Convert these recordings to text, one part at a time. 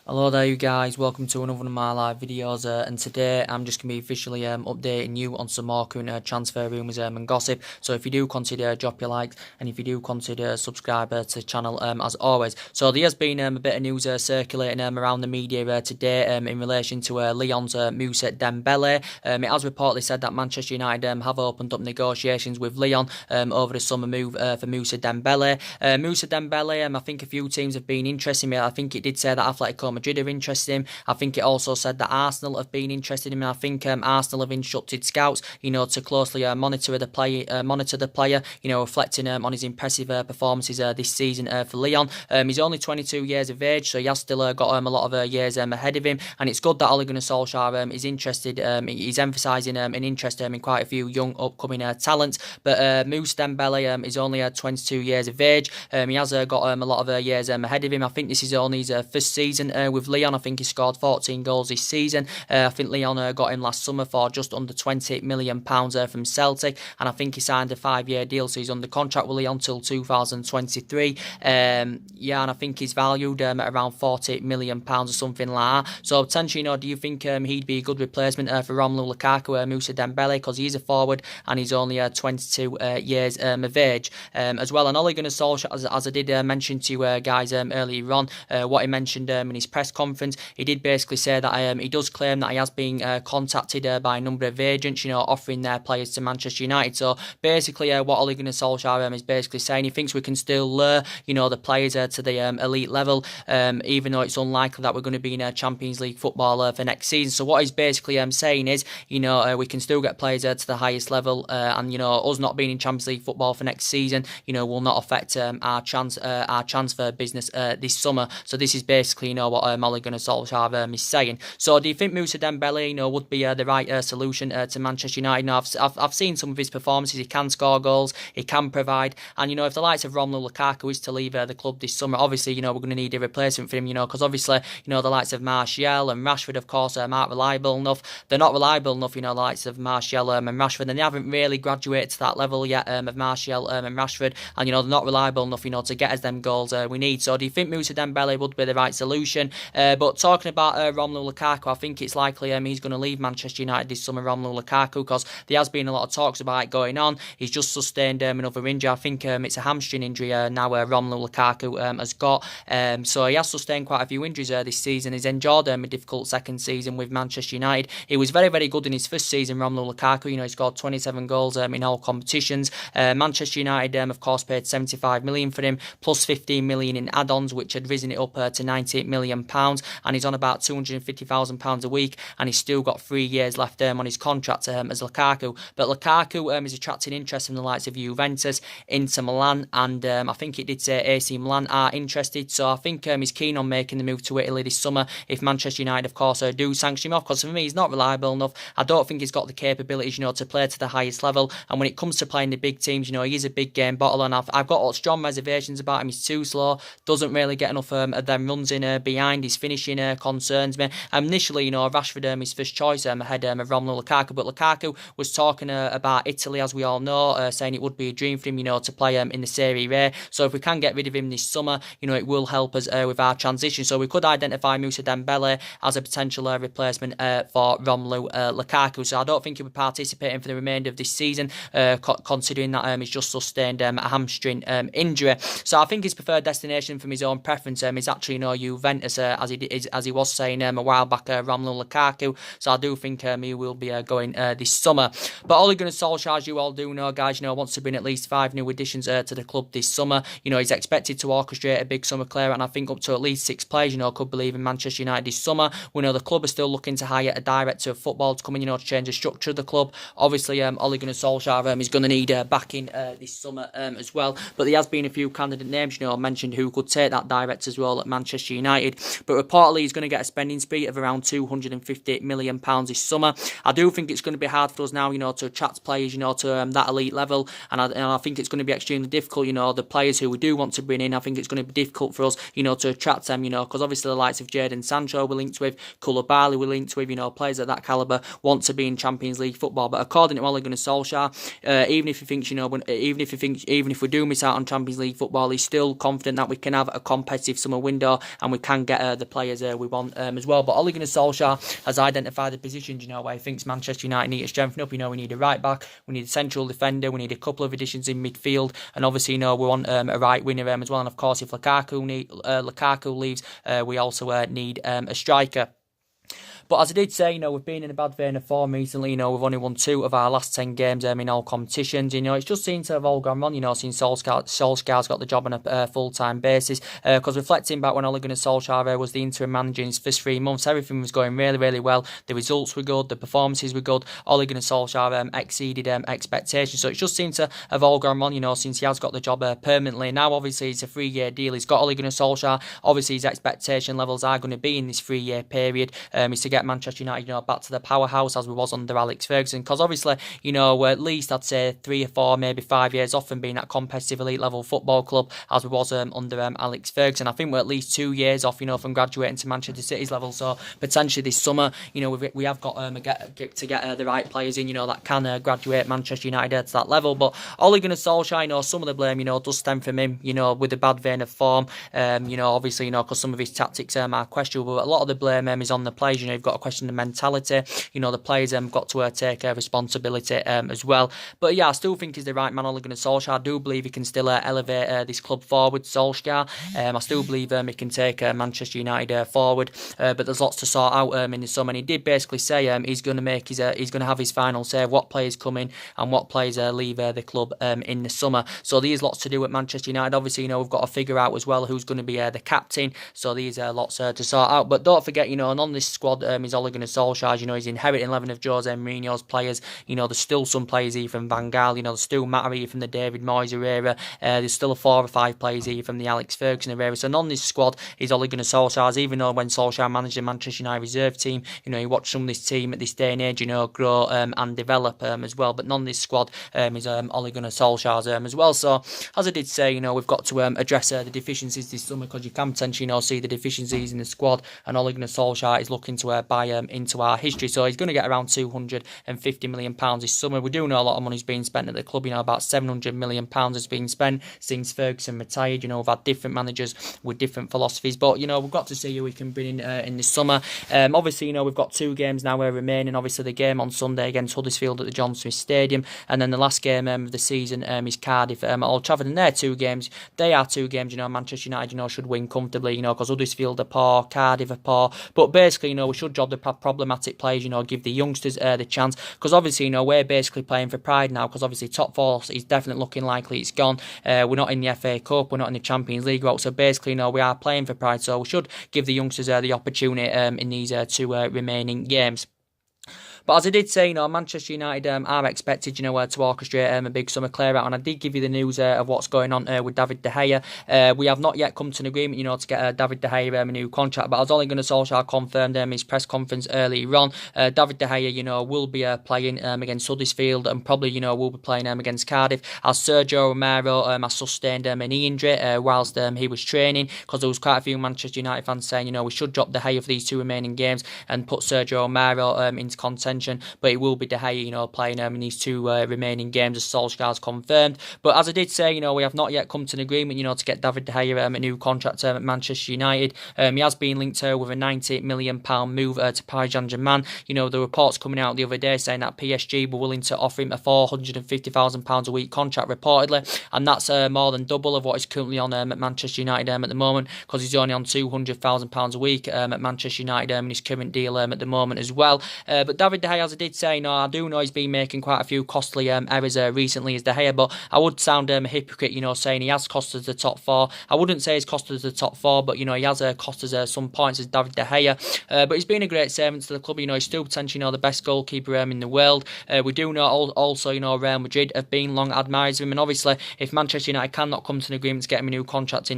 Hello there you guys, welcome to another one of my live videos and today I'm just going to be officially updating you on some more current transfer rumours and gossip. So if you do consider drop your likes and if you do consider subscribe to the channel as always. So there has been a bit of news circulating around the media today in relation to Lyon's Moussa Dembele. It has reportedly said that Manchester United have opened up negotiations with Lyon over the summer move for Moussa Dembele. Moussa Dembele, I think a few teams have been interested in him. I think it did say that Atletico Madrid are interested in him. I think it also said that Arsenal have been interested in him. And I think Arsenal have instructed scouts, to closely monitor the player, reflecting on his impressive performances this season for Lyon. He's only 22 years of age, so he has still got a lot of years ahead of him. And it's good that Ole Gunnar Solskjaer is interested. He's emphasising an interest in quite a few young upcoming talents. But Moussa Dembele is only 22 years of age. He has got a lot of years ahead of him. I think this is only his first season with Lyon. I think he scored 14 goals this season. I think Lyon got him last summer for just under £28 million from Celtic, and I think he signed a 5-year deal, so he's under contract with Lyon until 2023. And I think he's valued at around £48 million or something like that. So potentially, do you think he'd be a good replacement for Romelu Lukaku, Moussa Dembele, because he's a forward and he's only 22 years of age as well. And Ole Gunnar Solskjaer, as I did mention to you guys earlier on, what he mentioned in his press conference, he did basically say that he does claim that he has been contacted by a number of agents, offering their players to Manchester United. So basically, what Ole Gunnar Solskjaer is basically saying, he thinks we can still lure, the players to the elite level, even though it's unlikely that we're going to be in Champions League football for next season. So what he's basically saying is, we can still get players to the highest level, and us not being in Champions League football for next season, will not affect our transfer business this summer. So this is basically, what Ole Gunnar Solskjaer is saying. So do you think Moussa Dembele, would be the right solution to Manchester United? I've seen some of his performances. He can score goals, he can provide, and if the likes of Romelu Lukaku is to leave the club this summer, obviously, we're going to need a replacement for him, because obviously, the likes of Martial and Rashford, of course, aren't reliable enough. They're not reliable enough, the likes of Martial and Rashford, and they haven't really graduated to that level yet of Martial and Rashford, and they're not reliable enough, to get us them goals we need. So do you think Moussa Dembele would be the right solution? But talking about Romelu Lukaku, I think it's likely he's going to leave Manchester United this summer, Romelu Lukaku, because there has been a lot of talks about it going on. He's just sustained another injury. I think it's a hamstring injury now Romelu Lukaku has got. So he has sustained quite a few injuries this season. He's endured a difficult second season with Manchester United. He was very, very good in his first season, Romelu Lukaku. He scored 27 goals in all competitions. Manchester United, of course, paid £75 million for him, plus £15 million in add-ons, which had risen it up to £98 million. And he's on about £250,000 a week, and he's still got 3 years left on his contract as Lukaku. But Lukaku is attracting interest from the likes of Juventus, Inter Milan, and I think it did say AC Milan are interested. So I think he's keen on making the move to Italy this summer if Manchester United, of course, do sanction him off, because for me, he's not reliable enough. I don't think he's got the capabilities, to play to the highest level. And when it comes to playing the big teams, he is a big game bottler, and I've got strong reservations about him. He's too slow, doesn't really get enough of them runs in behind. His finishing concerns me. Initially, Rashford his first choice ahead of Romelu Lukaku, but Lukaku was talking about Italy, as we all know, saying it would be a dream for him, to play in the Serie A. So if we can get rid of him this summer, it will help us with our transition. So we could identify Moussa Dembele as a potential replacement for Romelu Lukaku. So I don't think he'll be participating for the remainder of this season, considering that he's just sustained a hamstring injury. So I think his preferred destination from his own preference is actually Juventus, as he was saying a while back, Romelu Lukaku. So I do think he will be going this summer. But Ole Gunnar Solskjaer, as you all do know, guys, wants to bring at least 5 new additions to the club this summer. He's expected to orchestrate a big summer clear, and I think up to at least 6 players, could believe in Manchester United this summer. We know the club is still looking to hire a director of football to come in, to change the structure of the club. Obviously, Ole Gunnar Solskjaer is going to need backing this summer as well. But there has been a few candidate names, mentioned who could take that director's role at Manchester United. But reportedly, he's going to get a spending spree of around £258 million this summer. I do think it's going to be hard for us now, to attract players, to that elite level, and I think it's going to be extremely difficult, the players who we do want to bring in, I think it's going to be difficult for us, to attract them, because obviously the likes of Jadon Sancho we're linked with, Koulibaly we're linked with, players at that calibre want to be in Champions League football. But according to Ole Gunnar Solskjaer, even if he thinks, even if we do miss out on Champions League football, he's still confident that we can have a competitive summer window and we can get the players we want as well. But Ole Gunnar Solskjaer has identified the positions, where he thinks Manchester United need to strengthen up. We need a right back, we need a central defender, we need a couple of additions in midfield, and obviously, we want a right winger as well. And of course, if Lukaku leaves, we also need a striker. But as I did say, we've been in a bad vein of form recently. We've only won 2 of our last 10 games in all competitions. It's just seemed to have all gone wrong, since Solskjaer's got the job on a full-time basis. Because reflecting back when Ole Gunnar Solskjaer was the interim manager in his first 3 months, everything was going really, really well. The results were good, the performances were good. Ole Gunnar Solskjaer exceeded expectations. So it just seemed to have all gone wrong, since he has got the job permanently. Now, obviously, it's a 3-year deal. He's got Ole Gunnar Solskjaer. Obviously, his expectation levels are going to be in this 3-year period is to get Manchester United, back to the powerhouse as we was under Alex Ferguson. Because obviously, at least I'd say 3 or 4, maybe 5 years off from being that competitive elite level football club as we was under Alex Ferguson. I think we're at least 2 years off, from graduating to Manchester City's level. So potentially this summer, we have got to get the right players in, that can graduate Manchester United to that level. But Ole Gunnar Solskjaer, some of the blame, does stem from him, with a bad vein of form. Obviously, because some of his tactics are questionable. But a lot of the blame is on the players. You've got to question the mentality. The players have got to take responsibility as well. But yeah, I still think he's the right man, Ole Gunnar Solskjaer. I do believe he can still elevate this club forward, Solskjaer. I still believe he can take Manchester United forward. But there's lots to sort out in the summer. And he did basically say he's going to have his final say of what players come in and what players leave the club in the summer. So there's lots to do at Manchester United. Obviously, we've got to figure out as well who's going to be the captain. So these lots to sort out. But don't forget, and on this squad is Ole Gunnar Solskjaer. He's inheriting 11 of Jose Mourinho's players. There's still some players here from Van Gaal. There's still Matter here from the David Moyes era. There's still 4 or 5 players here from the Alex Ferguson era. So on this squad is Ole Gunnar Solskjaer's. Even though when Solskjaer managed the Manchester United reserve team, he watched some of this team at this day and age, grow and develop as well. But none of this squad is Ole Gunnar Solskjaer's as well. So as I did say, we've got to address the deficiencies this summer, because you can potentially see the deficiencies in the squad, and Ole Gunnar Solskjaer is looking to buy into our history. So he's going to get around £250 million this summer. We do know a lot of money's being spent at the club. About £700 million has been spent since Ferguson retired. We've had different managers with different philosophies, but we've got to see who we can bring in this summer. Obviously, we've got 2 games now remaining. Obviously, the game on Sunday against Huddersfield at the John Smith Stadium, and then the last game of the season is Cardiff at Old Trafford. And they're 2 games. They are 2 games. Manchester United should win comfortably. Because Huddersfield are poor, Cardiff are poor. But basically, we should job the problematic players. Give the youngsters the chance, because obviously we're basically playing for pride now, because obviously top 4 is definitely looking likely it's gone. We're not in the FA Cup, we're not in the Champions League, so basically we are playing for pride, so we should give the youngsters the opportunity in these 2 remaining games. But as I did say, Manchester United are expected, to orchestrate a big summer clear out. And I did give you the news of what's going on with David De Gea. We have not yet come to an agreement, to get David De Gea a new contract. But as Ole Gunnar Solskjaer confirmed his press conference earlier on, David De Gea, will be playing against Huddersfield, and probably, will be playing against Cardiff, as Sergio Romero has sustained a knee injury whilst he was training, because there was quite a few Manchester United fans saying, we should drop De Gea for these 2 remaining games and put Sergio Romero into contention. But it will be De Gea, playing in these 2 remaining games, as Solskjaer's confirmed. But as I did say, we have not yet come to an agreement, to get David De Gea a new contract at Manchester United. He has been linked with a £98 million move to Paris Saint-Germain. The reports coming out the other day saying that PSG were willing to offer him a £450,000 a week contract, reportedly, and that's more than double of what he's currently on at Manchester United at the moment, because he's only on £200,000 a week at Manchester United in his current deal at the moment as well. But David De Gea, as I did say, I do know he's been making quite a few costly errors recently as De Gea, but I would sound a hypocrite, saying he has cost us the top 4. I wouldn't say he's cost us the top 4, but, he has cost us some points as David De Gea. But he's been a great servant to the club. He's still potentially, the best goalkeeper in the world. We do know also, Real Madrid have been long admirers of him, and obviously, if Manchester United cannot come to an agreement to get him a new contract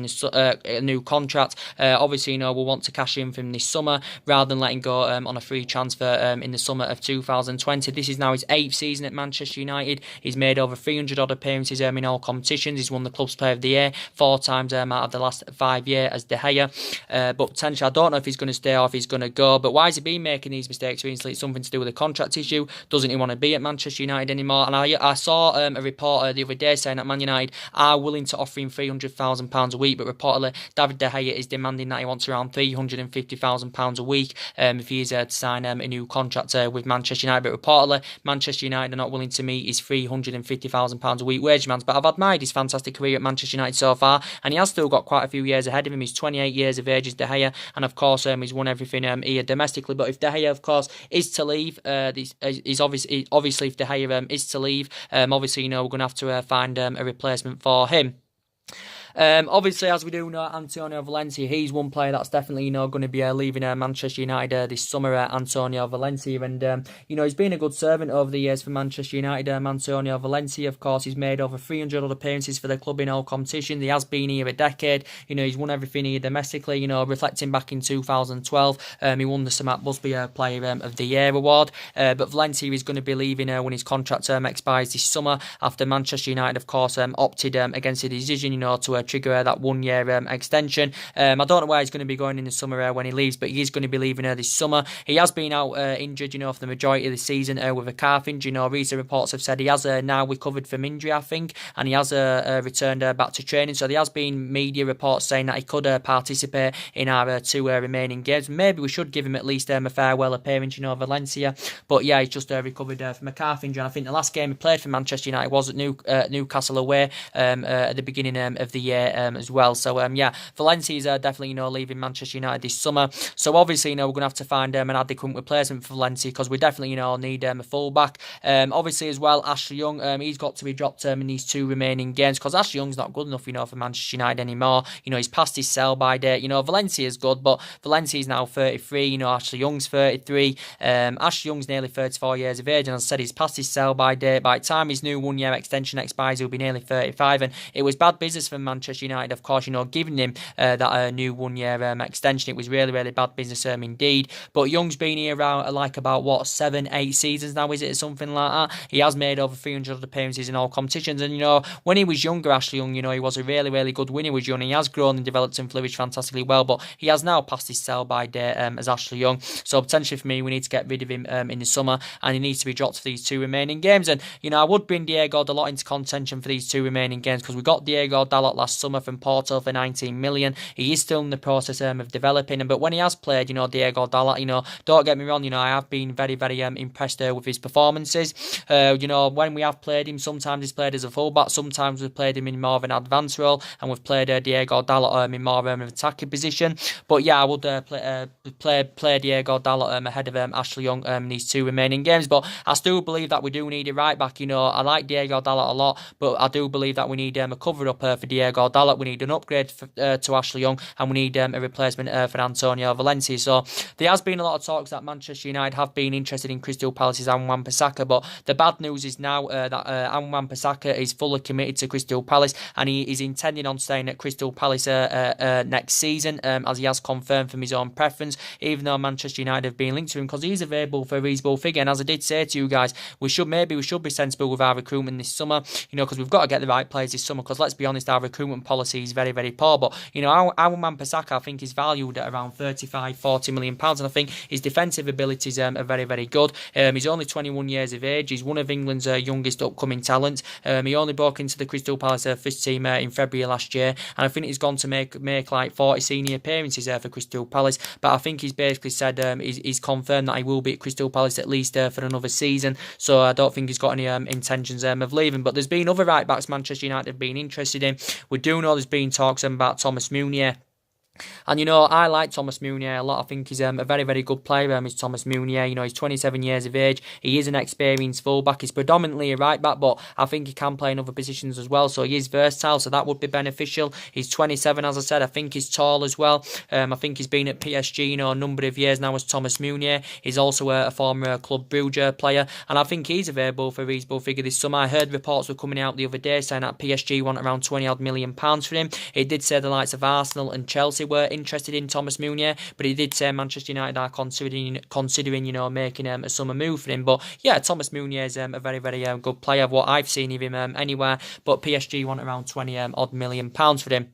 obviously, we'll want to cash in from this summer rather than letting go on a free transfer in the summer of 2020. This is now his 8th season at Manchester United. He's made over 300 odd appearances in all competitions. He's won the club's player of the year 4 times out of the last 5 years as De Gea. But potentially, I don't know if he's going to stay or if he's going to go. But why has he been making these mistakes recently? It's something to do with a contract issue. Doesn't he want to be at Manchester United anymore? And I saw a report the other day saying that Man United are willing to offer him £300,000 a week, but reportedly David De Gea is demanding that he wants around £350,000 a week if he is to sign a new contract with Manchester United. But reportedly Manchester United are not willing to meet his £350,000 a week wage demands. But I've admired his fantastic career at Manchester United so far, and he has still got quite a few years ahead of him. He's 28 years of age, is De Gea, and of course he's won everything here domestically. But if De Gea, of course, is to leave, he's obviously if De Gea is to leave, obviously we're going to have to find a replacement for him. Obviously, as we do know, Antonio Valencia, he's one player that's definitely, going to be leaving Manchester United this summer, Antonio Valencia, and, he's been a good servant over the years for Manchester United, Antonio Valencia. Of course, he's made over 300 odd appearances for the club in all competitions. He has been here a decade, he's won everything here domestically, reflecting back in 2012, he won the Sir Matt Busby Player of the Year award, but Valencia is going to be leaving when his contract term expires this summer, after Manchester United, of course, opted against the decision, to trigger that 1 year extension. I don't know where he's going to be going in the summer when he leaves, but he is going to be leaving this summer. He has been out injured, for the majority of the season with a calf injury. Recent reports have said he has now recovered from injury, I think, and he has returned back to training. So there has been media reports saying that he could participate in our 2 remaining games. Maybe we should give him at least a farewell appearance, Valencia. But yeah, he's just recovered from a calf injury. And I think the last game he played for Manchester United was at Newcastle away at the beginning of the year as well. So Valencia is definitely leaving Manchester United this summer. So obviously we're going to have to find an adequate replacement for Valencia, because we definitely need a fullback. Obviously as well, Ashley Young, he's got to be dropped in these 2 remaining games, because Ashley Young's not good enough for Manchester United anymore. He's past his sell-by date. Valencia is good, but Valencia is now 33. Ashley Young's 33. Ashley Young's nearly 34 years of age, and as I said, he's past his sell-by date. By the time his new 1 year extension expires, he'll be nearly 35, and it was bad business for Manchester United, of course, giving him that new 1 year extension. It was really, really bad business indeed. But Young's been here around about 7, 8 seasons now, is it, or something like that? He has made over 300 appearances in all competitions, and when he was younger, Ashley Young, he was a really, really good winner. He was young. He has grown and developed and flourished fantastically well, but he has now passed his sell-by date as Ashley Young. So potentially for me, we need to get rid of him in the summer, and he needs to be dropped for these 2 remaining games. And I would bring Diego Dalot into contention for these 2 remaining games, because we got Diego Dalot last summer from Porto for 19 million. He is still in the process of developing, but when he has played, Diego Dalot, don't get me wrong, I have been very, very impressed with his performances. When we have played him, sometimes he's played as a fullback, sometimes we've played him in more of an advanced role, and we've played Diego Dalot in more of an attacking position. But yeah, I would play Diego Dalot ahead of Ashley Young in these 2 remaining games. But I still believe that we do need a right back. I like Diego Dalot a lot, but I do believe that we need a cover up for Diego Dalot. We need an upgrade to Ashley Young, and we need a replacement for Antonio Valencia. So there has been a lot of talks that Manchester United have been interested in Crystal Palace's Wan-Bissaka, but the bad news is now that Wan-Bissaka is fully committed to Crystal Palace, and he is intending on staying at Crystal Palace next season, as he has confirmed from his own preference, even though Manchester United have been linked to him, because he's available for a reasonable figure. And as I did say to you guys, we should be sensible with our recruitment this summer, because we've got to get the right players this summer, because let's be honest, our recruitment policy is very, very poor. But our Wan-Bissaka, I think, is valued at around 35-40 million pounds, and I think his defensive abilities are very, very good. He's only 21 years of age. He's one of England's youngest upcoming talents. He only broke into the Crystal Palace first team in February last year, and I think he's gone to make like 40 senior appearances for Crystal Palace. But I think he's basically said he's confirmed that he will be at Crystal Palace at least for another season. So I don't think he's got any intentions of leaving. But there's been other right backs Manchester United have been interested in. We do know there's been talks about Thomas Meunier. And I like Thomas Meunier a lot. I think he's a very, very good player. Is Thomas Meunier. He's 27 years of age. He is an experienced fullback. He's predominantly a right back, but I think he can play in other positions as well. So he is versatile. So that would be beneficial. He's 27, as I said. I think he's tall as well. I think he's been at PSG a number of years now as Thomas Meunier. He's also a former Club Brugge player, and I think he's available for a reasonable figure this summer. I heard reports were coming out the other day saying that PSG want around £20 odd million for him. It did say the likes of Arsenal and Chelsea Chelsea were interested in Thomas Meunier, but he did say Manchester United are considering making a summer move for him. But yeah, Thomas Meunier is a very, very good player, what I've seen of him anywhere. But PSG want around 20 odd million pounds for him.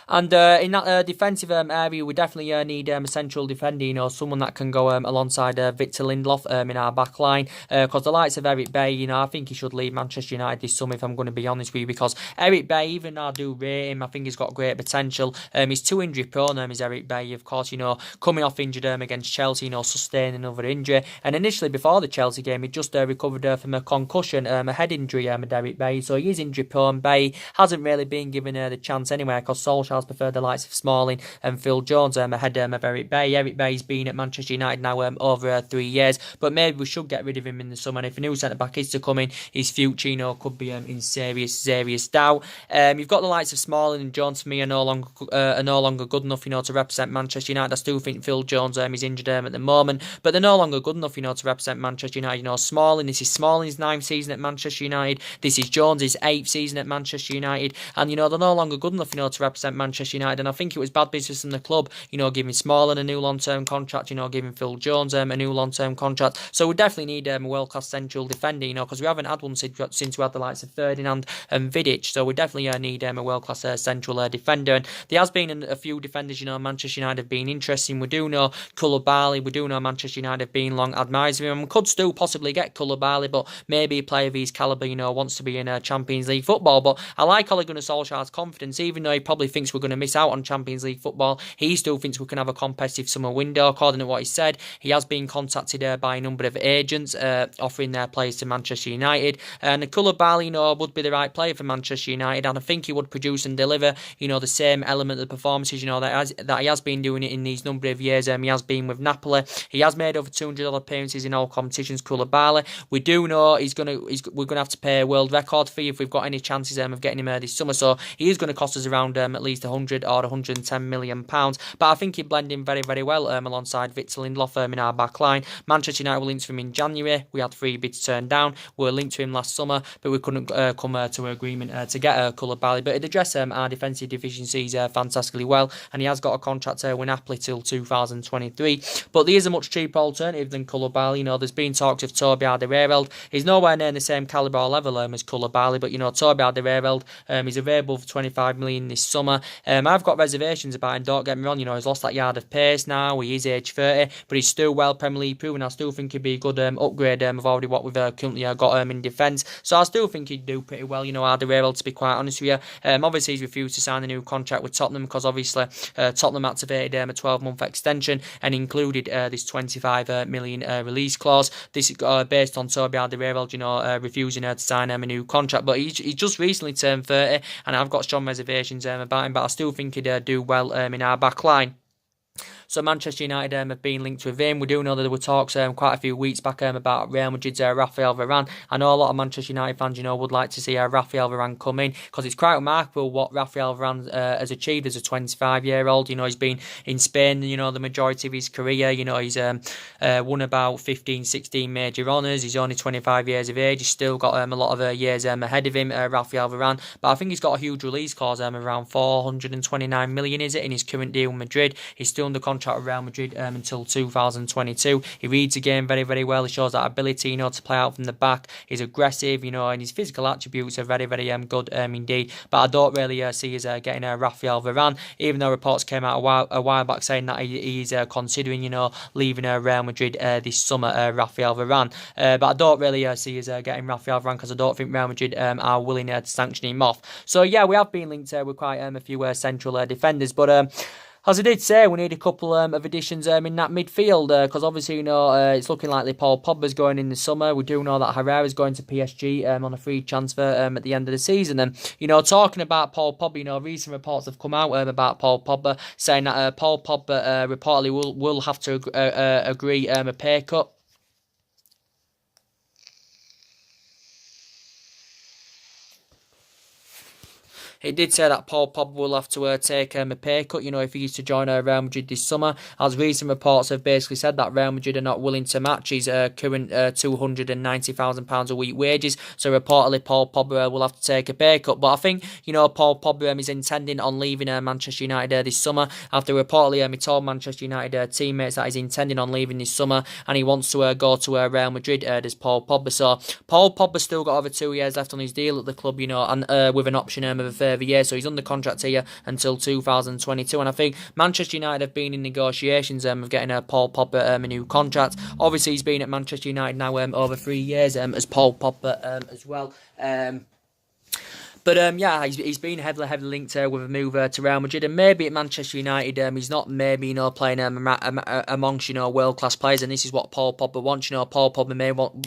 And in that defensive area, we definitely need a central defender, someone that can go alongside Victor Lindelof in our back line. Because the likes of Eric Bailly, I think he should leave Manchester United this summer, if I'm going to be honest with you. Because Eric Bailly, even though I do rate him, I think he's got great potential. He's too injury prone, is Eric Bailly, of course, coming off injured against Chelsea, sustaining another injury. And initially, before the Chelsea game, he just recovered from a concussion, a head injury, Eric Bailly. So he is injury prone. Bailly hasn't really been given the chance anyway, because Solskjaer's preferred the likes of Smalling and Phil Jones ahead of Eric Bailly. Eric Bailly's been at Manchester United now over 3 years, but maybe we should get rid of him in the summer. And if a new centre-back is to come in, his future, could be in serious doubt. You've got the likes of Smalling and Jones for me are no longer good enough, to represent Manchester United. I still think Phil Jones is injured at the moment, but they're no longer good enough, to represent Manchester United. Smalling, this is Smalling's 9th season at Manchester United. This is Jones's 8th season at Manchester United, and they're no longer good enough, to represent Manchester United. And I think it was bad business from the club, giving Smalling a new long-term contract, giving Phil Jones a new long-term contract. So we definitely need a world-class central defender, because we haven't had one since we had the likes of Ferdinand and Vidic. So we definitely need a world-class central defender. And there has been a few defenders, Manchester United have been interesting. We do know Koulibaly, we do know Manchester United have been long admirers of him. We could still possibly get Koulibaly, but maybe a player of his calibre, wants to be in Champions League football. But I like Ole Gunnar Solskjaer's confidence, even though he probably thinks we're going to miss out on Champions League football. He still thinks we can have a competitive summer window. According to what he said, he has been contacted by a number of agents offering their players to Manchester United, and Koulibaly, would be the right player for Manchester United, and I think he would produce and deliver, the same element of the performances, that he has been doing it in these number of years. He has been with Napoli. He has made over 200 appearances in all competitions. Koulibaly, we do know we're gonna have to pay a world record fee if we've got any chances of getting him this summer. So he is going to cost us around at least 100 or 110 million pounds. But I think he'd blend in very, very well alongside Victor Lindelof in our back line. Manchester United were linked to him in January. We had 3 bids turned down. We were linked to him last summer, but we couldn't come to an agreement to get Koulibaly. But it addressed our defensive deficiencies fantastically well, and he has got a contract with Napoli till 2023. But there is a much cheaper alternative than Koulibaly. There's been talks of Toby Alderweireld. He's nowhere near the same calibre or level as Koulibaly, but Toby Alderweireld is available for 25 million this summer. I've got reservations about him, don't get me wrong. He's lost that yard of pace now. He is age 30, but he's still well Premier League proven. I still think he'd be a good upgrade of already what we've currently got in defence. So I still think he'd do pretty well, Alderweireld, to be quite honest with you. Obviously, he's refused to sign a new contract with Tottenham because obviously Tottenham activated a 12-month extension and included this 25 million release clause. This is based on Toby Alderweireld, refusing to sign a new contract. But he just recently turned 30, and I've got strong reservations about him, but I still think he'd do well in our back line. So Manchester United have been linked with him. We do know that there were talks quite a few weeks back about Real Madrid's Rafael Varane. I know a lot of Manchester United fans, would like to see Rafael Varane come in, because it's quite remarkable what Rafael Varane has achieved as a 25-year-old. He's been in Spain, the majority of his career. He's won about 15, 16 major honours. He's only 25 years of age. He's still got a lot of years ahead of him, Rafael Varane. But I think he's got a huge release clause, around 429 million, is it, in his current deal with Madrid. He's still under contract with Real Madrid until 2022. He reads the game very, very well. He shows that ability, to play out from the back. He's aggressive, and his physical attributes are very, very good indeed. But I don't really see us getting Rafael Varane, even though reports came out a while back saying that he's considering, leaving Real Madrid this summer, Rafael Varane. But I don't really see us getting Rafael Varane, because I don't think Real Madrid are willing to sanction him off. So yeah, we have been linked with quite a few central defenders, but as I did say, we need a couple of additions in that midfield, because obviously, it's looking likely Paul Pogba's going in the summer. We do know that Herrera's going to PSG on a free transfer at the end of the season. And, talking about Paul Pogba, recent reports have come out about Paul Pogba, saying that Paul Pogba reportedly will have to agree a pay cut. it did say that Paul Pogba will have to take a pay cut, if he is to join Real Madrid this summer, as recent reports have basically said that Real Madrid are not willing to match his current £290,000 a week wages, so reportedly Paul Pogba will have to take a pay cut. But I think, Paul Pogba is intending on leaving Manchester United this summer, after reportedly he told Manchester United teammates that he's intending on leaving this summer, and he wants to go to Real Madrid, does Paul Pogba. So Paul Pogba's still got over 2 years left on his deal at the club, and with an option of a further year, so he's under contract here until 2022, and I think Manchester United have been in negotiations of getting Paul Pogba a new contract. Obviously he's been at Manchester United now over 3 years as Paul Pogba as well. But yeah, he's been heavily linked with a move to Real Madrid, and maybe at Manchester United, he's not maybe playing amongst world class players, and this is what Paul Pogba wants. Paul Pogba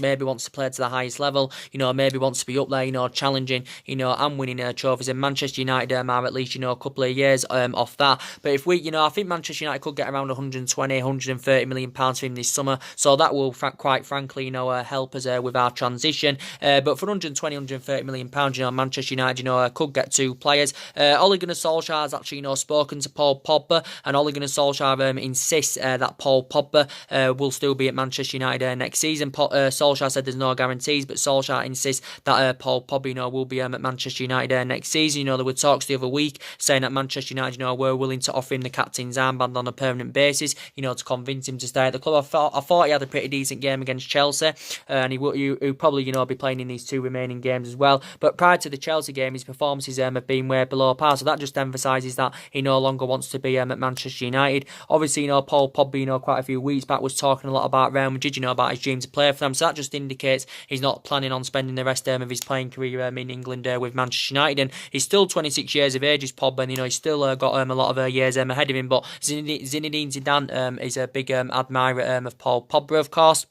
maybe wants to play to the highest level. Maybe wants to be up there, challenging, and winning trophies. And Manchester United are at least a couple of years off that. But if we, I think Manchester United could get around 120, 130 million pounds for him this summer, so that will quite frankly, help us with our transition. But for 120, 130 million pounds, Manchester United could get 2 players. Ole Gunnar Solskjaer has actually spoken to Paul Pogba, and Ole Gunnar Solskjaer insists that Paul Pogba will still be at Manchester United next season. Solskjaer said there's no guarantees, but Solskjaer insists that Paul Pogba will be at Manchester United next season. There were talks the other week saying that Manchester United were willing to offer him the captain's armband on a permanent basis, to convince him to stay at the club. I thought he had a pretty decent game against Chelsea, and he would probably be playing in these 2 remaining games as well. But prior to the Chelsea game, his performances have been way below par, so that just emphasises that he no longer wants to be at Manchester United. Obviously, Paul Pogba, quite a few weeks back was talking a lot about Real Madrid, about his dream to play for them, so that just indicates he's not planning on spending the rest of his playing career in England with Manchester United. And he's still 26 years of age, is Pogba, and he's still got a lot of years ahead of him. But Zinedine Zidane is a big admirer of Paul Pogba, of course.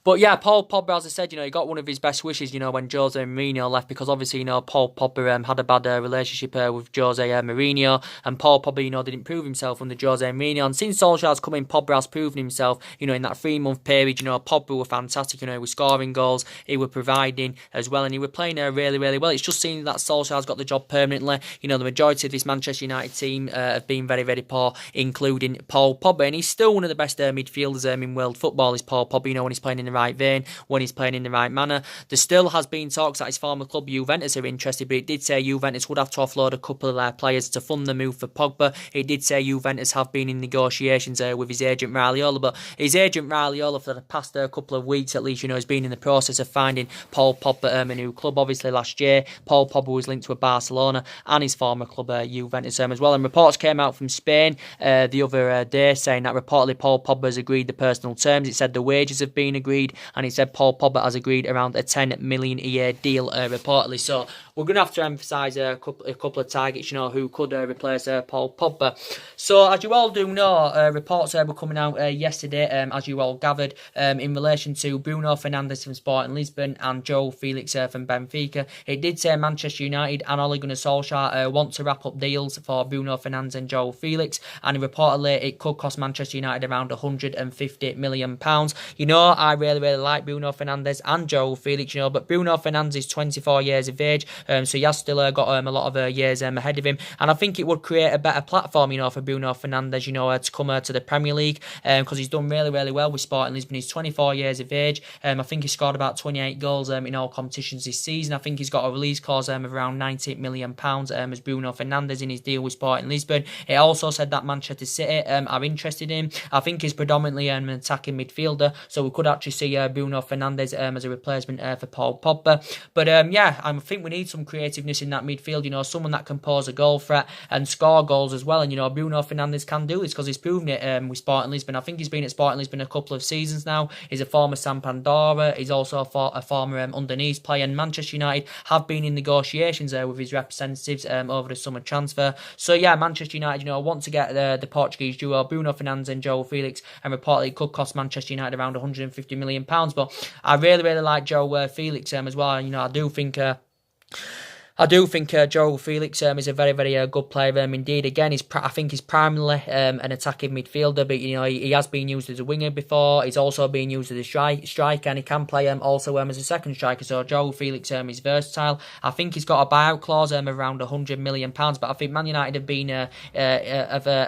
But yeah, Paul Pogba, as I said, he got one of his best wishes, when Jose Mourinho left, because obviously, Paul Pogba had a bad relationship with Jose Mourinho, and Paul Pogba, didn't prove himself under Jose Mourinho. And since Solskjaer's come in, Pogba has proven himself, in that 3-month period. Pogba were fantastic, he was scoring goals, he was providing as well, and he was playing really, really well. It's just seen that Solskjaer's got the job permanently. The majority of this Manchester United team have been very, very poor, including Paul Pogba, and he's still one of the best midfielders in world football, is Paul Pogba, when he's playing in the right vein, when he's playing in the right manner. There still has been talks that his former club Juventus are interested, but it did say Juventus would have to offload a couple of their players to fund the move for Pogba. It did say Juventus have been in negotiations with his agent Raiola, but his agent Raiola for the past couple of weeks at least, has been in the process of finding Paul Pogba a new club. Obviously last year, Paul Pogba was linked with Barcelona and his former club Juventus as well, and reports came out from Spain the other day saying that reportedly Paul Pogba has agreed the personal terms. It said the wages have been agreed, and he said Paul Pogba has agreed around a 10 million a year deal reportedly. So we're going to have to emphasise a couple of targets, who could replace Paul Pogba. So as you all do know, reports were coming out yesterday, as you all gathered, in relation to Bruno Fernandes from Sporting Lisbon and Joe Felix from Benfica. It did say Manchester United and Ole Gunnar Solskjaer want to wrap up deals for Bruno Fernandes and Joe Felix, and reportedly it could cost Manchester United around £150 million. I really like Bruno Fernandes and Joe Felix, but Bruno Fernandes is 24 years of age, so he has still got a lot of years ahead of him, and I think it would create a better platform, for Bruno Fernandes, to come to the Premier League, because he's done really, really well with Sporting Lisbon. He's 24 years of age. I think he scored about 28 goals in all competitions this season. I think he's got a release clause of around £98 million as Bruno Fernandes in his deal with Sporting Lisbon. It also said that Manchester City are interested in him. I think he's predominantly an attacking midfielder, so we could actually see Bruno Fernandes as a replacement for Paul Pogba. But yeah, I think we need some creativeness in that midfield, someone that can pose a goal threat and score goals as well. And Bruno Fernandes can do this because he's proven it with Sporting Lisbon. I think he's been at Sporting Lisbon a couple of seasons now. He's a former Sampdoria. He's also a former underneath player. And Manchester United have been in negotiations with his representatives over the summer transfer. So yeah, Manchester United, want to get the Portuguese duo Bruno Fernandes and Joe Felix, and reportedly it could cost Manchester United around £150 million. But I really like Joe Felix as well. I do think I do think Joe Felix is a very, very good player. Indeed, again, I think he's primarily an attacking midfielder, but he has been used as a winger before. He's also been used as a striker, and he can play also as a second striker. So Joe Felix is versatile. I think he's got a buyout clause around £100 million, but I think Man United have been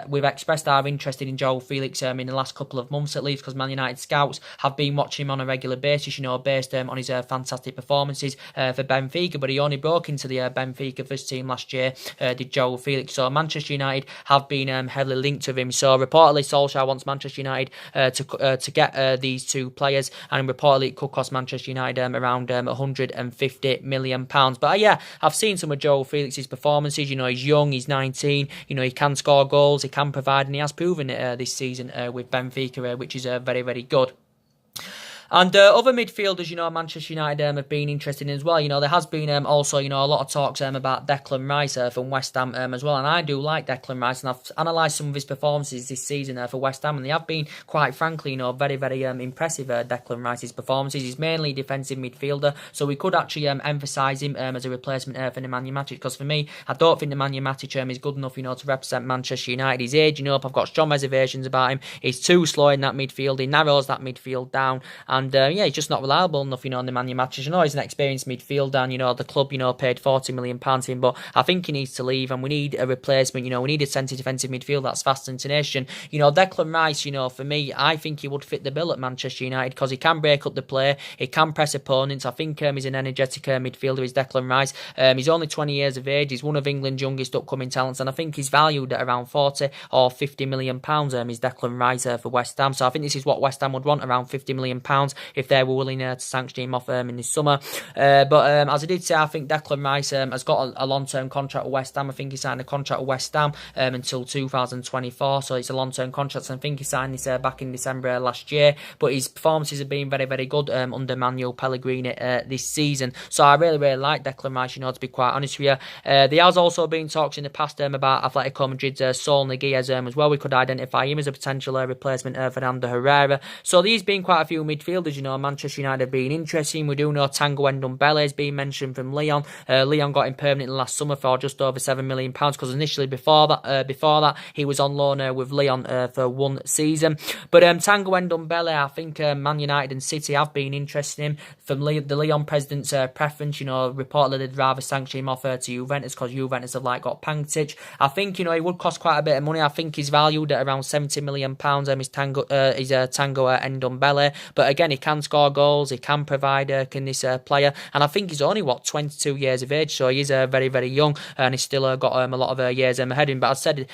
we've expressed our interest in Joe Felix in the last couple of months at least, because Man United scouts have been watching him on a regular basis. Based on his fantastic performances for Benfica, but he only broke into the Benfica first team last year, did Joe Felix. So Manchester United have been heavily linked to him. So reportedly Solskjaer wants Manchester United to get these two players, and reportedly it could cost Manchester United around £150 million. But yeah, I've seen some of Joe Felix's performances. He's young, he's 19, he can score goals, he can provide, and he has proven it this season with Benfica, which is very, very good. And other midfielders, Manchester United have been interested in as well. There has been also, a lot of talks about Declan Rice from West Ham as well. And I do like Declan Rice, and I've analysed some of his performances this season for West Ham, and they have been, quite frankly, very, very impressive, Declan Rice's performances. He's mainly defensive midfielder, so we could actually emphasise him as a replacement for Nemanja Matic, because for me, I don't think Nemanja Matic is good enough, to represent Manchester United. He's aging up. I've got strong reservations about him. He's too slow in that midfield. He narrows that midfield down. And he's just not reliable enough, in the Man United. He's an experienced midfielder, and the club, paid £40 million for him, but I think he needs to leave, and we need a replacement. We need a centre defensive midfield that's fast and tenacious. Declan Rice, for me, I think he would fit the bill at Manchester United, because he can break up the play, he can press opponents. I think he's an energetic midfielder, is Declan Rice. He's only 20 years of age. He's one of England's youngest upcoming talents, and I think he's valued at around £40 or £50 million. Is Declan Rice for West Ham? So I think this is what West Ham would want, around £50 million. If they were willing to sanction him off in this summer. But as I did say, I think Declan Rice has got a long-term contract with West Ham. I think he signed a contract with West Ham until 2024, so it's a long-term contract, and I think he signed this back in December last year. But his performances have been very, very good under Manuel Pellegrini this season. So I really, really like Declan Rice, to be quite honest with you. There has also been talks in the past about Atletico Madrid's Saul Niguez as well. We could identify him as a potential replacement for Fernando Herrera. So there's been quite a few midfielders, Manchester United have been interesting. We do know Tanguy Ndombele has been mentioned from Lyon. Lyon got him permanent last summer for just over £7 million, because initially before that he was on loan with Lyon for one season. But Tanguy Ndombele, I think Man United and City have been interested in him. From the Lyon president's preference, reportedly they'd rather sanction him off to Juventus, because Juventus have got Pantic. I think he would cost quite a bit of money. I think he's valued at around £70 million. Is Tanguy Ndombele, but again, he can score goals, he can provide this player, and I think he's only 22 years of age, so he is very, very young, and he's still got a lot of years ahead of him. But I've said,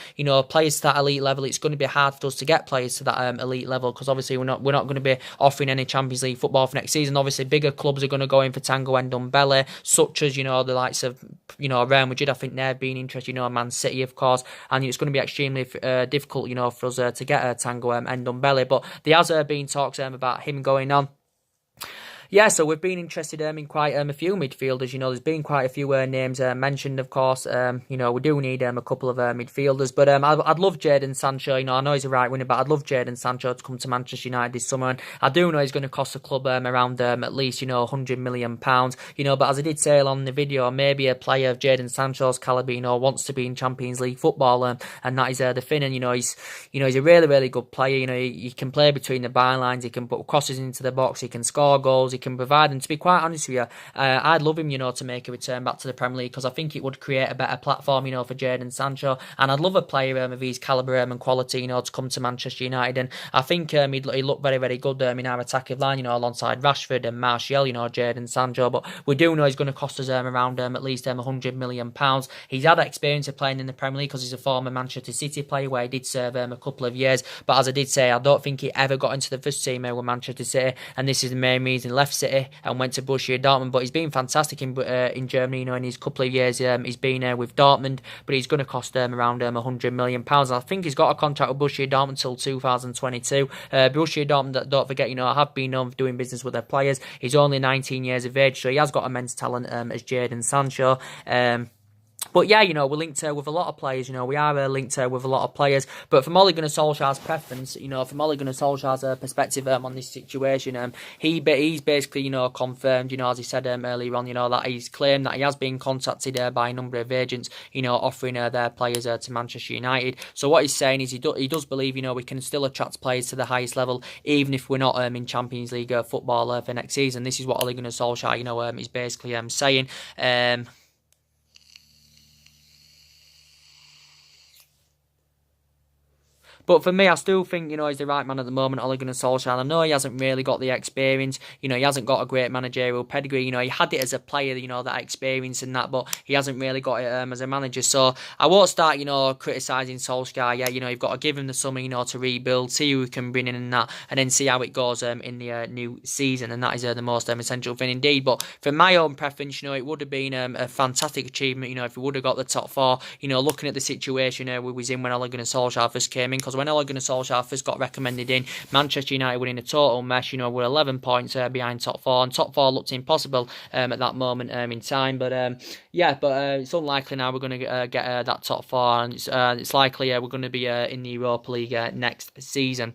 players to that elite level, it's going to be hard for us to get players to that elite level, because obviously we're not going to be offering any Champions League football for next season. Obviously bigger clubs are going to go in for Tanguy Ndombele, such as the likes of Real Madrid. I think they've been interested, Man City of course, and it's going to be extremely difficult for us to get Tanguy Ndombele. But there has been talks about him going on. Yeah, so we've been interested in quite a few midfielders. There's been quite a few names mentioned, of course. We do need a couple of midfielders. But I'd love Jadon Sancho. I know he's a right winger, but I'd love Jadon Sancho to come to Manchester United this summer. And I do know he's going to cost the club around at least, £100 million. But as I did say on the video, maybe a player of Jadon Sancho's calibre, wants to be in Champions League football. And that is the thing. And, he's a really, really good player. He can play between the bylines. He can put crosses into the box. He can score goals. He can provide, and to be quite honest with you, I'd love him, to make a return back to the Premier League, because I think it would create a better platform, for Jadon Sancho, and I'd love a player of his calibre and quality, to come to Manchester United, and I think he'd look very, very good in our attacking line, alongside Rashford and Martial, Jadon Sancho. But we do know he's going to cost us around at least £100 million. He's had experience of playing in the Premier League, because he's a former Manchester City player where he did serve a couple of years, but as I did say, I don't think he ever got into the first team with Manchester City, and this is the main reason he left City and went to Borussia Dortmund. But he's been fantastic in Germany, in his couple of years he's been with Dortmund, but he's going to cost around £100 million. I think he's got a contract with Borussia Dortmund until 2022. Borussia Dortmund, don't forget, have been known for doing business with their players. He's only 19 years of age, so he has got immense talent as Jadon Sancho. But yeah, we're linked with a lot of players. We are linked with a lot of players. But from Ole Gunnar Solskjaer's preference, from Ole Gunnar Solskjaer's perspective on this situation, he's basically, confirmed, as he said earlier on, that he's claimed that he has been contacted by a number of agents, offering their players to Manchester United. So what he's saying is he does believe, we can still attract players to the highest level, even if we're not in Champions League football for next season. This is what Ole Gunnar Solskjaer, is basically saying. But for me, I still think, he's the right man at the moment, Ole Gunnar Solskjaer. I know he hasn't really got the experience. He hasn't got a great managerial pedigree. He had it as a player, that experience and that, but he hasn't really got it as a manager. So I won't start, criticising Solskjaer. Yeah, you've got to give him the summer, to rebuild, see who we can bring in and that, and then see how it goes in the new season. And that is the most essential thing indeed. But for my own preference, it would have been a fantastic achievement, if we would have got the top four, looking at the situation we was in when Ole Gunnar Solskjaer first came in, because when Ole Gunnar Solskjaer first got recommended in, Manchester United were in a total mess. We're 11 points behind top four, and top four looked impossible at that moment in time. But it's unlikely now we're going to get that top four, and it's likely we're going to be in the Europa League next season.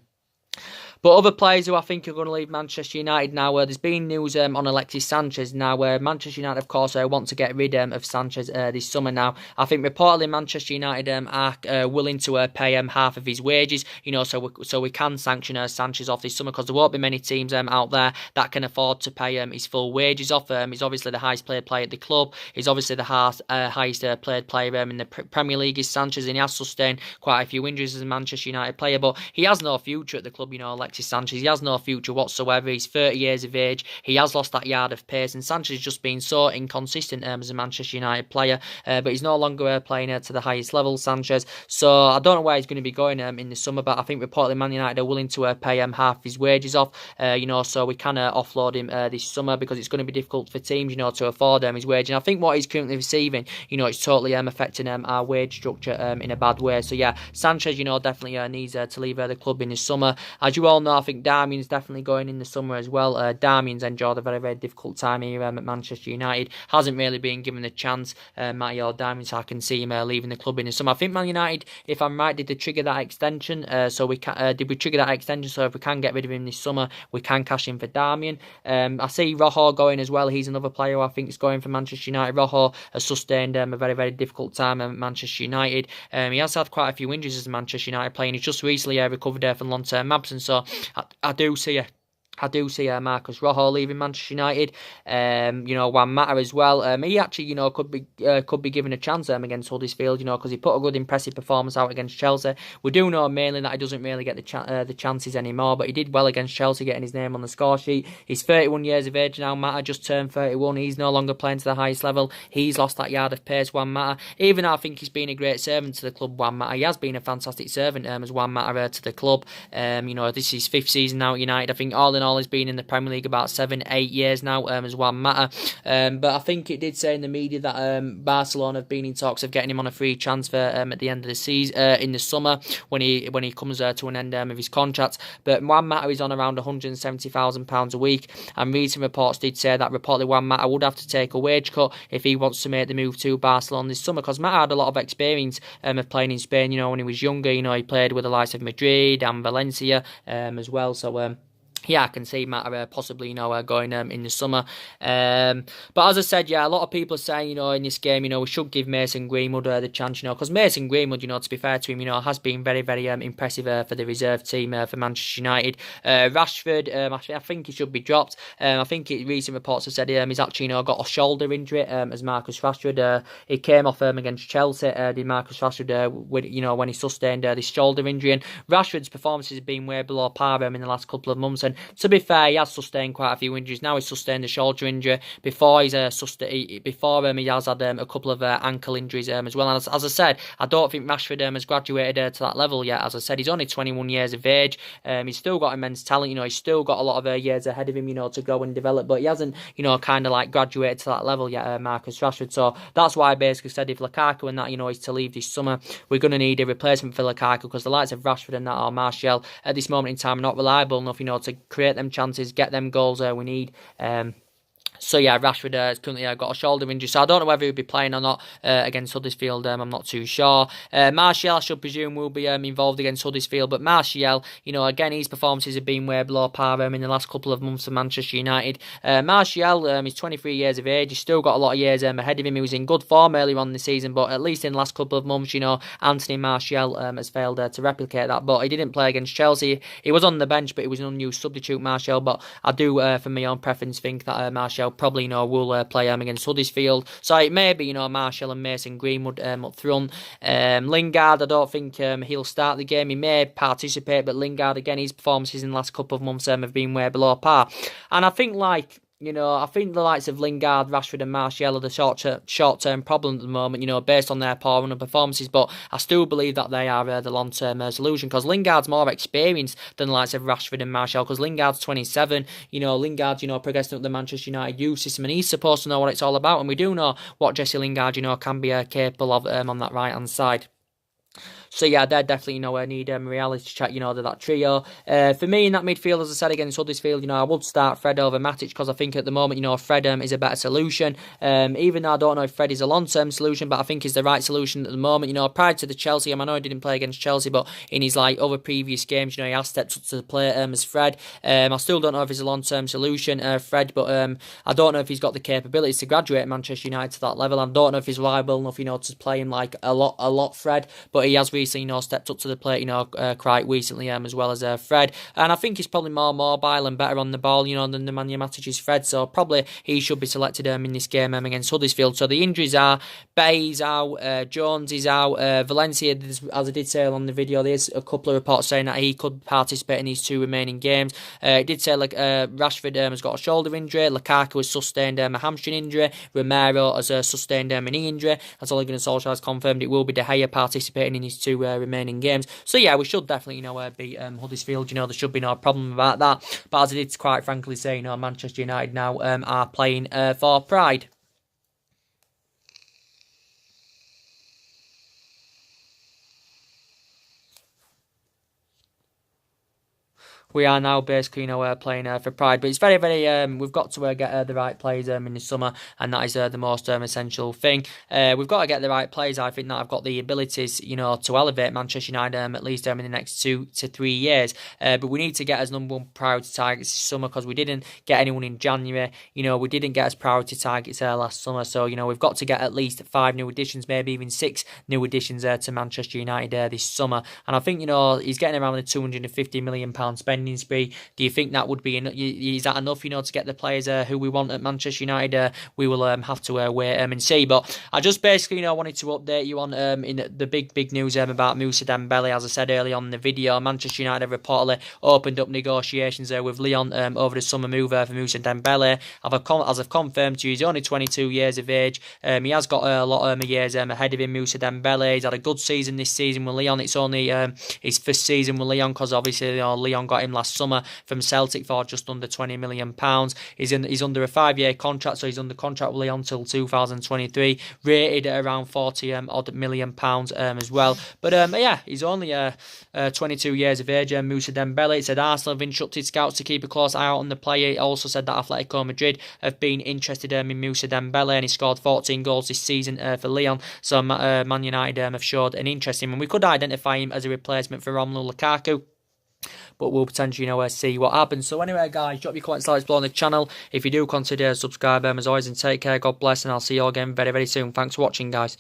But other players who I think are going to leave Manchester United now, there's been news on Alexis Sanchez. Now, Manchester United, of course, want to get rid of Sanchez this summer now. I think reportedly Manchester United are willing to pay half of his wages, so we can sanction Sanchez off this summer, because there won't be many teams out there that can afford to pay his full wages off. He's obviously the highest paid player at the club. He's obviously the highest paid player in the Premier League is Sanchez, and he has sustained quite a few injuries as a Manchester United player, but he has no future at the club, Alexis Sanchez. He has no future whatsoever. He's 30 years of age. He has lost that yard of pace, and Sanchez has just been so inconsistent as a Manchester United player. But he's no longer playing to the highest level, Sanchez. So I don't know where he's going to be going in the summer, but I think reportedly Man United are willing to pay half his wages off, so we can offload him this summer, because it's going to be difficult for teams, to afford his wage. And I think what he's currently receiving, it's totally affecting our wage structure in a bad way. So yeah, Sanchez, definitely needs to leave the club in the summer. As you all know, I think Darmian's definitely going in the summer as well. Darmian's enjoyed a very, very difficult time here at Manchester United. Hasn't really been given the chance, Matteo Darmian, so I can see him leaving the club in the summer. I think Man United, if I'm right, did they trigger that extension? Did we trigger that extension? So if we can get rid of him this summer, we can cash in for Darmian. I see Rojo going as well. He's another player who I think is going for Manchester United. Rojo has sustained a very, very difficult time at Manchester United. He has had quite a few injuries as a Manchester United player, and he's just recently recovered from long-term absence. So I do see Marcus Rojo leaving Manchester United. Juan Mata as well. He actually, could be given a chance against Huddersfield, because he put a good, impressive performance out against Chelsea. We do know mainly that he doesn't really get the chances anymore, but he did well against Chelsea, getting his name on the score sheet. He's 31 years of age now. Mata just turned 31. He's no longer playing to the highest level. He's lost that yard of pace, Juan Mata. Even though I think he's been a great servant to the club, Juan Mata, he has been a fantastic servant as Juan Mata to the club. This is his 5th season now at United. I think all in all, he's been in the Premier League about 7-8 years now as Juan Mata. But I think it did say in the media that Barcelona have been in talks of getting him on a free transfer at the end of the season, in the summer, when he comes to an end of his contract. But Juan Mata is on around £170,000 a week, and recent reports did say that reportedly Juan Mata would have to take a wage cut if he wants to make the move to Barcelona this summer, because Mata had a lot of experience of playing in Spain. When he was younger, he played with the likes of Madrid and Valencia as well. So yeah, I can see Mata possibly, going in the summer. But as I said, yeah, a lot of people are saying, in this game, we should give Mason Greenwood the chance, because Mason Greenwood, to be fair to him, has been very, very impressive for the reserve team for Manchester United. Rashford, I think he should be dropped. I think recent reports have said he's actually, got a shoulder injury as Marcus Rashford. He came off against Chelsea, did Marcus Rashford, when he sustained this shoulder injury. And Rashford's performances have been way below par in the last couple of months. And to be fair, he has sustained quite a few injuries. Now he's sustained a shoulder injury. Before he has had a couple of ankle injuries as well. And as I said, I don't think Rashford has graduated to that level yet. As I said, he's only 21 years of age. He's still got immense talent. He's still got a lot of years ahead of him, to grow and develop. But he hasn't, kind of like graduated to that level yet, Marcus Rashford. So that's why I basically said if Lukaku and that, is to leave this summer, we're going to need a replacement for Lukaku, because the likes of Rashford and that, or Martial, at this moment in time, are not reliable enough, to create them chances, get them goals we need. So yeah, Rashford has currently got a shoulder injury, so I don't know whether he'll be playing or not against Huddersfield. I'm not too sure. Martial, I should presume, will be involved against Huddersfield, but Martial, again, his performances have been way below par in the last couple of months for Manchester United. Martial, he's 23 years of age. He's still got a lot of years ahead of him. He was in good form earlier on in the season, but at least in the last couple of months, Anthony Martial has failed to replicate that. But he didn't play against Chelsea. He was on the bench, but he was an unused substitute, Martial. But I do, for my own preference, think that Martial probably will play against Huddersfield. So it may be Martial and Mason Greenwood up front. Lingard, I don't think he'll start the game. He may participate, but Lingard, again, his performances in the last couple of months have been way below par. And I think I think the likes of Lingard, Rashford and Martial are the short-term problem at the moment, based on their poor run of performances, but I still believe that they are the long-term solution, because Lingard's more experienced than the likes of Rashford and Martial, because Lingard's 27, Lingard's, progressing up the Manchester United youth system, and he's supposed to know what it's all about, and we do know what Jesse Lingard, can be capable of on that right-hand side. So yeah, they definitely, need reality check, that trio. For me in that midfield, as I said, against Huddersfield, I would start Fred over Matic, because I think at the moment, Fred is a better solution. Even though I don't know if Fred is a long-term solution, but I think he's the right solution at the moment. Prior to the Chelsea game, I know he didn't play against Chelsea, but in his other previous games, he has stepped up to the plate as Fred. I still don't know if he's a long-term solution, Fred, but I don't know if he's got the capabilities to graduate Manchester United to that level. I don't know if he's reliable enough, to play him a lot, Fred, but he has recently, stepped up to the plate, quite recently, as well as Fred. And I think he's probably more mobile and better on the ball, than the Nemanja Matic is Fred. So probably he should be selected in this game against Huddersfield. So the injuries are Bay's out, Jones is out, Valencia, as I did say on the video, there's a couple of reports saying that he could participate in these two remaining games. It did say Rashford has got a shoulder injury, Lukaku has sustained a hamstring injury, Romero has sustained a knee injury. That's Ole Gunnar Solskjaer has confirmed. It will be De Gea participating in these two remaining games. So yeah, we should definitely, beat Huddersfield. There should be no problem about that. But as I did quite frankly say, Manchester United now are playing for pride. We are now basically, playing for pride. But it's very, very, we've got to get the right players in the summer, and that is the most essential thing. We've got to get the right players, I think, that have got the abilities, to elevate Manchester United at least in the next 2 to 3 years. But we need to get as number one priority targets this summer, because we didn't get anyone in January. We didn't get as priority targets last summer. So, we've got to get at least 5 new additions, maybe even 6 new additions to Manchester United this summer. And I think, he's getting around the £250 million spending spree. Do you think that would be is that enough, to get the players who we want at Manchester United? We will have to wait and see. But I just basically, wanted to update you on in the big news about Moussa Dembele. As I said earlier on in the video, Manchester United have reportedly opened up negotiations with Lyon over the summer move for Moussa Dembele. As I've confirmed to you, he's only 22 years of age. He has got a lot of years ahead of him, Moussa Dembele. He's had a good season this season with Lyon. It's only his first season with Lyon, because obviously Lyon got him last summer from Celtic for just under £20 million. He's under a 5-year contract, so he's under contract with Lyon until 2023, rated at around £40 million as well. But yeah, he's only 22 years of age. Moussa Dembele. It said Arsenal have instructed scouts to keep a close eye out on the player. It also said that Atletico Madrid have been interested in Moussa Dembele, and he scored 14 goals this season for Lyon. So Man United have showed an interest in him, and we could identify him as a replacement for Romelu Lukaku. But we'll potentially, see what happens. So anyway, guys, drop your comments, likes below on the channel. If you do, consider subscribing as always, and take care. God bless, and I'll see you all again very, very soon. Thanks for watching, guys.